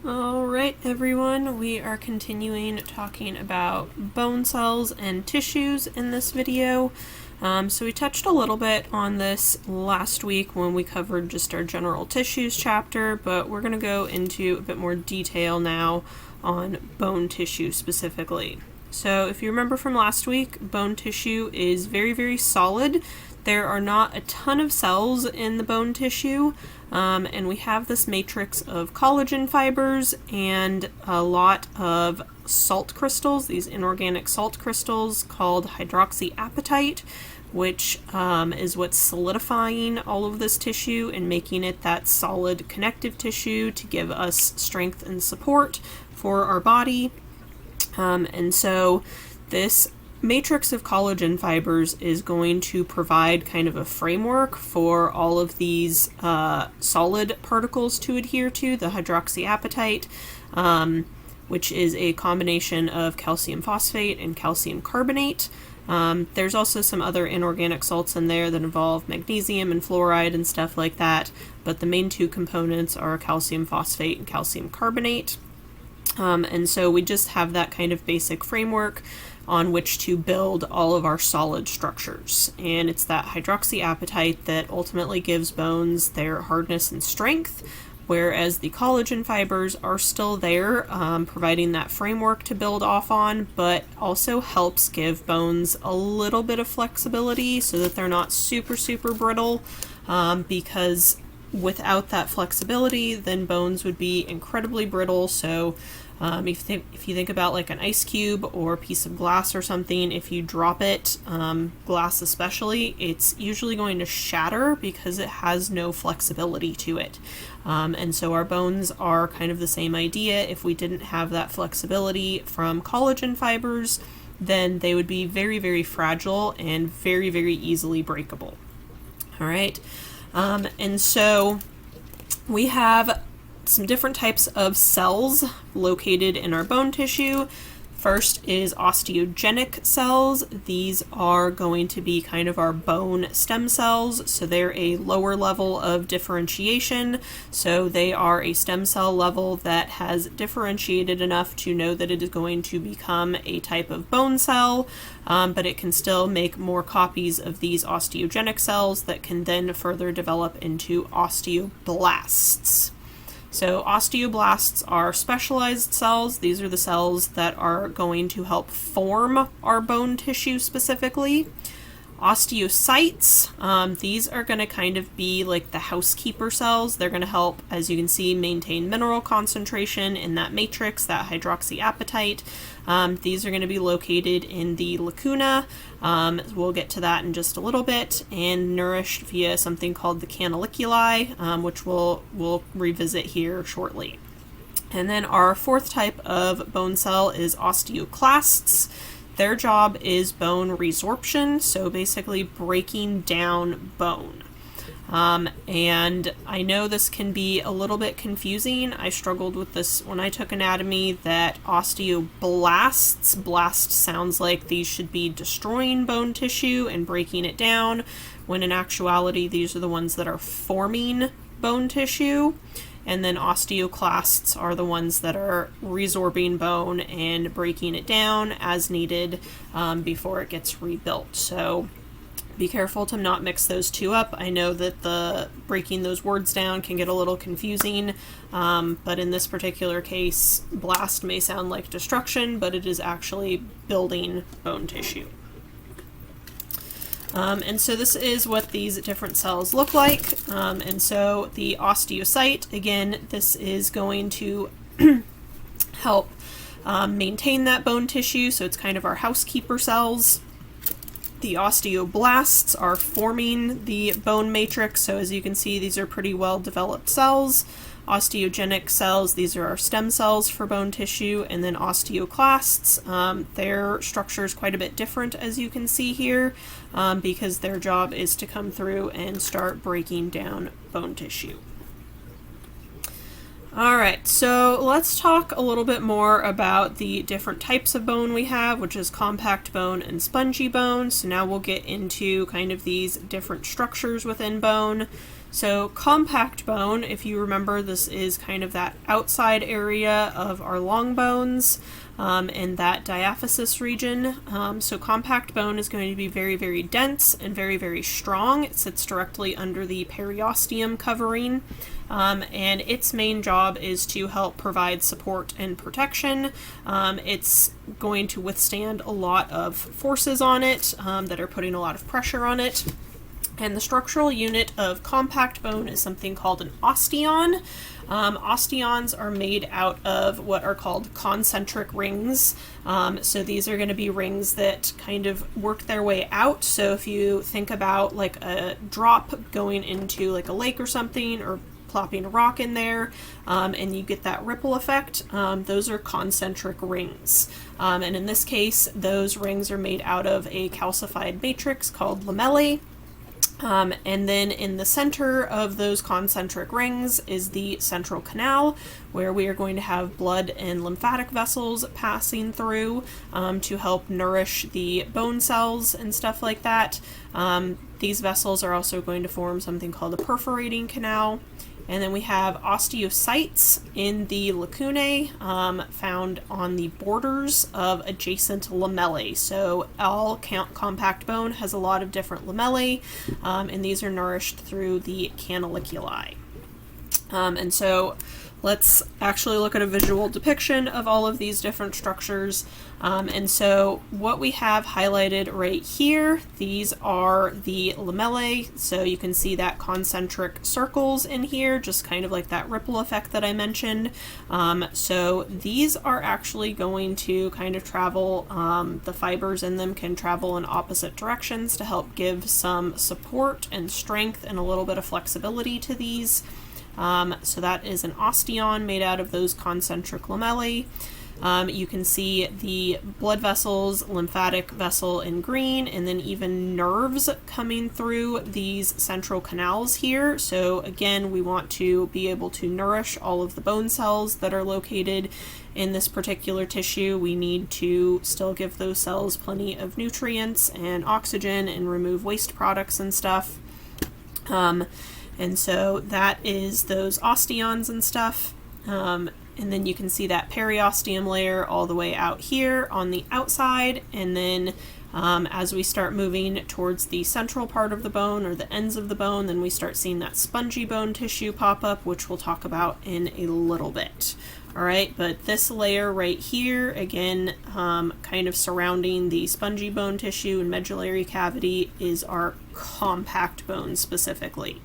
Alright everyone, we are continuing talking about bone cells and tissues in this video. So we touched a little bit on this last week when we covered just our general tissues chapter, but we're going to go into a bit more detail now on bone tissue specifically. So if you remember from last week, bone tissue is very, very solid. There are not a ton of cells in the bone tissue, and we have this matrix of collagen fibers and a lot of salt crystals, these inorganic salt crystals called hydroxyapatite, which is what's solidifying all of this tissue and making it that solid connective tissue to give us strength and support for our body. And so this matrix of collagen fibers is going to provide kind of a framework for all of these solid particles to adhere to, the hydroxyapatite, which is a combination of calcium phosphate and calcium carbonate. There's also some other inorganic salts in there that involve magnesium and fluoride and stuff like that, but the main two components are calcium phosphate and calcium carbonate. And so we just have that kind of basic framework on which to build all of our solid structures. And it's that hydroxyapatite that ultimately gives bones their hardness and strength, whereas the collagen fibers are still there, providing that framework to build off on, but also helps give bones a little bit of flexibility so that they're not super, super brittle, because without that flexibility, then bones would be incredibly brittle. So if you think about like an ice cube or a piece of glass or something, if you drop it, glass especially, it's usually going to shatter because it has no flexibility to it. And so our bones are kind of the same idea. If we didn't have that flexibility from collagen fibers, then they would be very, very fragile and very, very easily breakable. All right. And so we have some different types of cells located in our bone tissue. First is osteogenic cells. These are going to be kind of our bone stem cells. So they're a lower level of differentiation. So they are a stem cell level that has differentiated enough to know that it is going to become a type of bone cell, but it can still make more copies of these osteogenic cells that can then further develop into osteoblasts. So osteoblasts are specialized cells. These are the cells that are going to help form our bone tissue specifically. Osteocytes, these are going to kind of be like the housekeeper cells. They're going to help, as you can see, maintain mineral concentration in that matrix, that hydroxyapatite. These are going to be located in the lacuna. We'll get to that in just a little bit, and nourished via something called the canaliculi, which we'll revisit here shortly. And then our fourth type of bone cell is osteoclasts. Their job is bone resorption, so basically breaking down bone. And I know this can be a little bit confusing. I struggled with this when I took anatomy, that osteoblasts, blast sounds like these should be destroying bone tissue and breaking it down, when in actuality these are the ones that are forming bone tissue. And then osteoclasts are the ones that are resorbing bone and breaking it down as needed before it gets rebuilt. So be careful to not mix those two up. I know that the breaking those words down can get a little confusing, but in this particular case, blast may sound like destruction, but it is actually building bone tissue. And so this is what these different cells look like. And so the osteocyte, again, this is going to help maintain that bone tissue. So it's kind of our housekeeper cells. The osteoblasts are forming the bone matrix. So as you can see, these are pretty well developed cells. Osteogenic cells, these are our stem cells for bone tissue. And then osteoclasts, their structure is quite a bit different, as you can see here, because their job is to come through and start breaking down bone tissue. Alright, so let's talk a little bit more about the different types of bone we have, which is compact bone and spongy bone. So now we'll get into kind of these different structures within bone. So compact bone, if you remember, this is kind of that outside area of our long bones and that diaphysis region. So compact bone is going to be very, very dense and very, very strong. It sits directly under the periosteum covering. And its main job is to help provide support and protection. It's going to withstand a lot of forces on it that are putting a lot of pressure on it. And the structural unit of compact bone is something called an osteon. Osteons are made out of what are called concentric rings. So these are going to be rings that kind of work their way out. So if you think about like a drop going into like a lake or something, or plopping a rock in there, and you get that ripple effect, those are concentric rings. And in this case, those rings are made out of a calcified matrix called lamellae. And then in the center of those concentric rings is the central canal, where we are going to have blood and lymphatic vessels passing through to help nourish the bone cells and stuff like that. These vessels are also going to form something called a perforating canal. And then we have osteocytes in the lacunae, found on the borders of adjacent lamellae. So all compact bone has a lot of different lamellae, and these are nourished through the canaliculi. And so let's actually look at a visual depiction of all of these different structures. And so what we have highlighted right here, these are the lamellae. So you can see that concentric circles in here, just kind of like that ripple effect that I mentioned. So these are actually going to kind of travel, the fibers in them can travel in opposite directions to help give some support and strength and a little bit of flexibility to these. So that is an osteon made out of those concentric lamellae. You can see the blood vessels, lymphatic vessel in green, and then even nerves coming through these central canals here. So again, we want to be able to nourish all of the bone cells that are located in this particular tissue. We need to still give those cells plenty of nutrients and oxygen and remove waste products and stuff. And so that is those osteons and stuff. And then you can see that periosteum layer all the way out here on the outside. And then as we start moving towards the central part of the bone or the ends of the bone, then we start seeing that spongy bone tissue pop up, which we'll talk about in a little bit. All right, but this layer right here, again, kind of surrounding the spongy bone tissue and medullary cavity, is our compact bone specifically.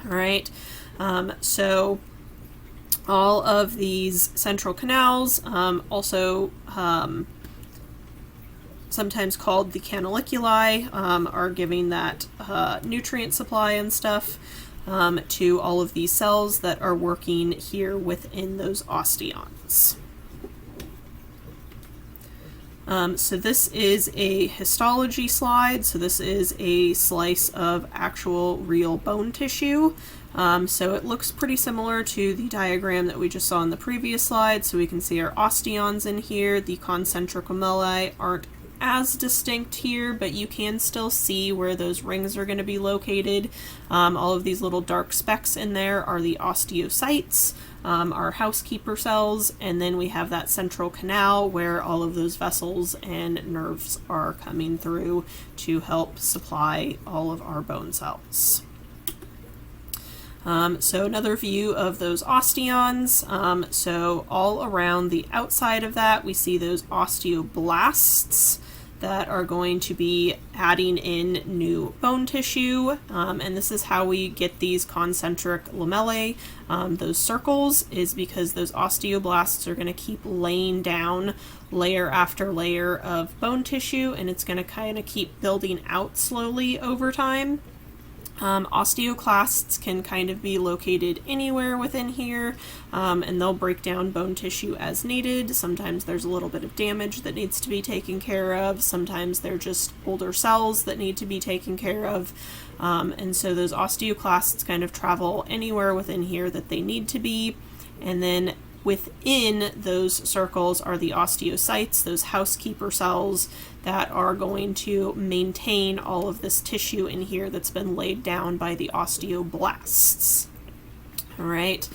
All right, so all of these central canals, also sometimes called the canaliculi, are giving that nutrient supply and stuff to all of these cells that are working here within those osteons. So this is a histology slide. So this is a slice of actual real bone tissue. So it looks pretty similar to the diagram that we just saw in the previous slide. So we can see our osteons in here. The concentric lamellae aren't as distinct here, but you can still see where those rings are going to be located. All of these little dark specks in there are the osteocytes, our housekeeper cells, and then we have that central canal where all of those vessels and nerves are coming through to help supply all of our bone cells. So another view of those osteons. So all around the outside of that, we see those osteoblasts that are going to be adding in new bone tissue. And this is how we get these concentric lamellae. Those circles is because those osteoblasts are going to keep laying down layer after layer of bone tissue, and it's going to kind of keep building out slowly over time. Osteoclasts can kind of be located anywhere within here, and they'll break down bone tissue as needed. Sometimes there's a little bit of damage that needs to be taken care of. Sometimes they're just older cells that need to be taken care of. And so those osteoclasts kind of travel anywhere within here that they need to be. And then within those circles are the osteocytes, those housekeeper cells that are going to maintain all of this tissue in here that's been laid down by the osteoblasts. All right.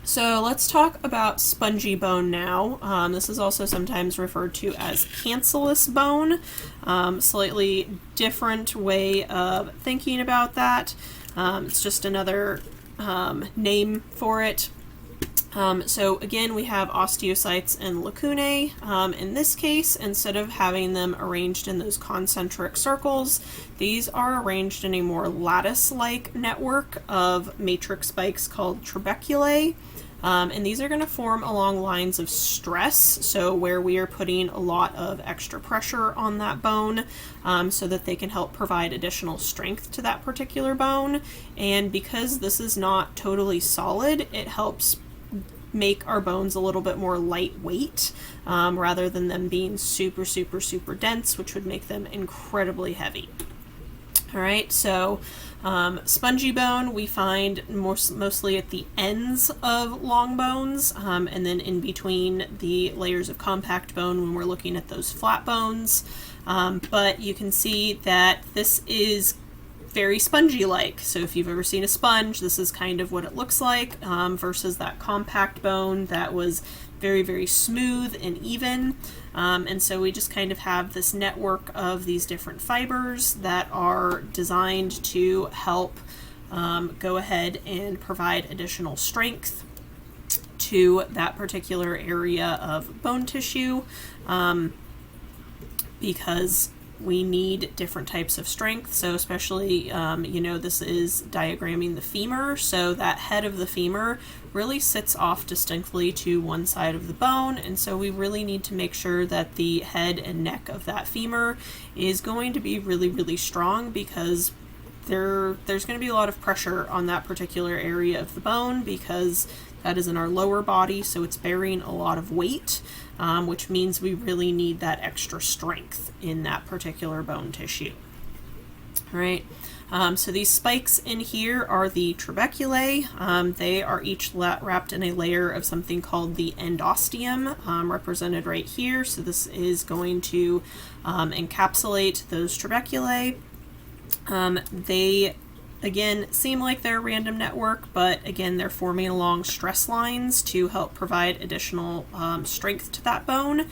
So let's talk about spongy bone now. This is also sometimes referred to as cancellous bone. Slightly different way of thinking about that. It's just another name for it. So again, we have osteocytes and lacunae. In this case, instead of having them arranged in those concentric circles, these are arranged in a more lattice-like network of matrix spikes called trabeculae. And these are going to form along lines of stress, so where we are putting a lot of extra pressure on that bone so that they can help provide additional strength to that particular bone. And because this is not totally solid, it helps make our bones a little bit more lightweight rather than them being super dense, which would make them incredibly heavy. All right, so spongy bone we find mostly at the ends of long bones and then in between the layers of compact bone when we're looking at those flat bones. But you can see that this is very spongy-like. So if you've ever seen a sponge, this is kind of what it looks like versus that compact bone that was very smooth and even. And so we just kind of have this network of these different fibers that are designed to help go ahead and provide additional strength to that particular area of bone tissue because we need different types of strength. So especially, this is diagramming the femur. So that head of the femur really sits off distinctly to one side of the bone. And so we really need to make sure that the head and neck of that femur is going to be really strong because there's going to be a lot of pressure on that particular area of the bone because that is in our lower body. So it's bearing a lot of weight. Which means we really need that extra strength in that particular bone tissue. All right, so these spikes in here are the trabeculae. They are each wrapped in a layer of something called the endosteum, represented right here. So this is going to encapsulate those trabeculae. They again seem like they're a random network, but again they're forming along stress lines to help provide additional strength to that bone.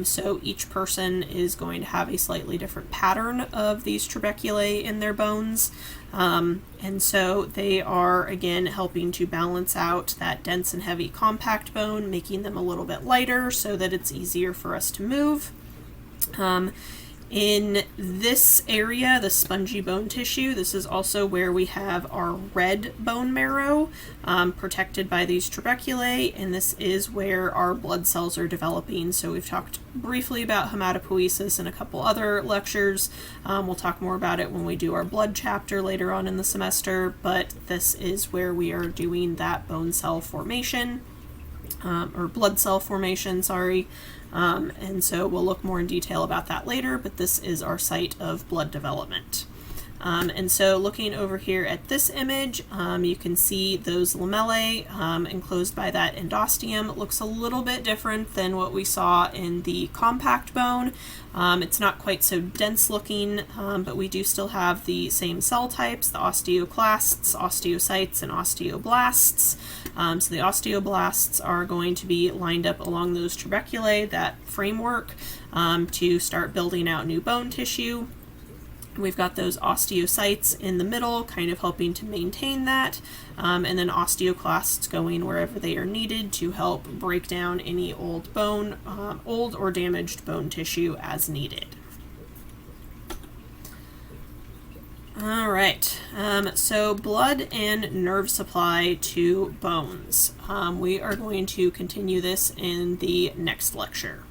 So each person is going to have a slightly different pattern of these trabeculae in their bones. And so they are again helping to balance out that dense and heavy compact bone, making them a little bit lighter so that it's easier for us to move. In this area, the spongy bone tissue, this is also where we have our red bone marrow protected by these trabeculae, and this is where our blood cells are developing. So we've talked briefly about hematopoiesis in a couple other lectures. We'll talk more about it when we do our blood chapter later on in the semester, but this is where we are doing that bone cell formation, or blood cell formation, sorry. And so we'll look more in detail about that later, but this is our site of blood development. And so looking over here at this image, you can see those lamellae enclosed by that endosteum. It looks a little bit different than what we saw in the compact bone. It's not quite so dense looking, but we do still have the same cell types, the osteoclasts, osteocytes, and osteoblasts. So the osteoblasts are going to be lined up along those trabeculae, that framework, to start building out new bone tissue. We've got those osteocytes in the middle, kind of helping to maintain that, and then osteoclasts going wherever they are needed to help break down any old bone, old or damaged bone tissue as needed. All right, so blood and nerve supply to bones. We are going to continue this in the next lecture.